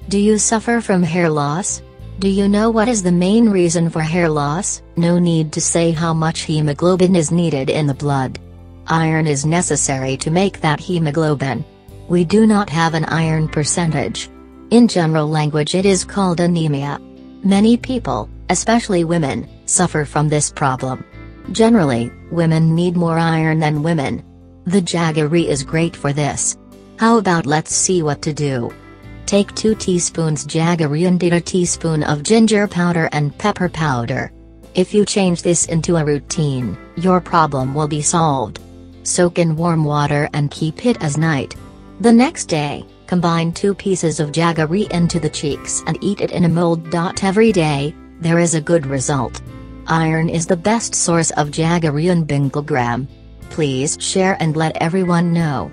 Do you suffer from hair loss? Do you know what is the main reason for hair loss? No need to say how much hemoglobin is needed in the blood. Iron is necessary to make that hemoglobin. We do not have an iron percentage. In general language it is called anemia. Many people, especially women, suffer from this problem. Generally, women need more iron than women. The jaggery is great for this. How about let's see what to do. Take 2 teaspoons jaggery and a teaspoon of ginger powder and pepper powder. If you change this into a routine, your problem will be solved. Soak in warm water and keep it as night. The next day, combine 2 pieces of jaggery into the cheeks and eat it in a mold. Every day, there is a good result. Iron is the best source of jaggery and Binglegram. Please share and let everyone know.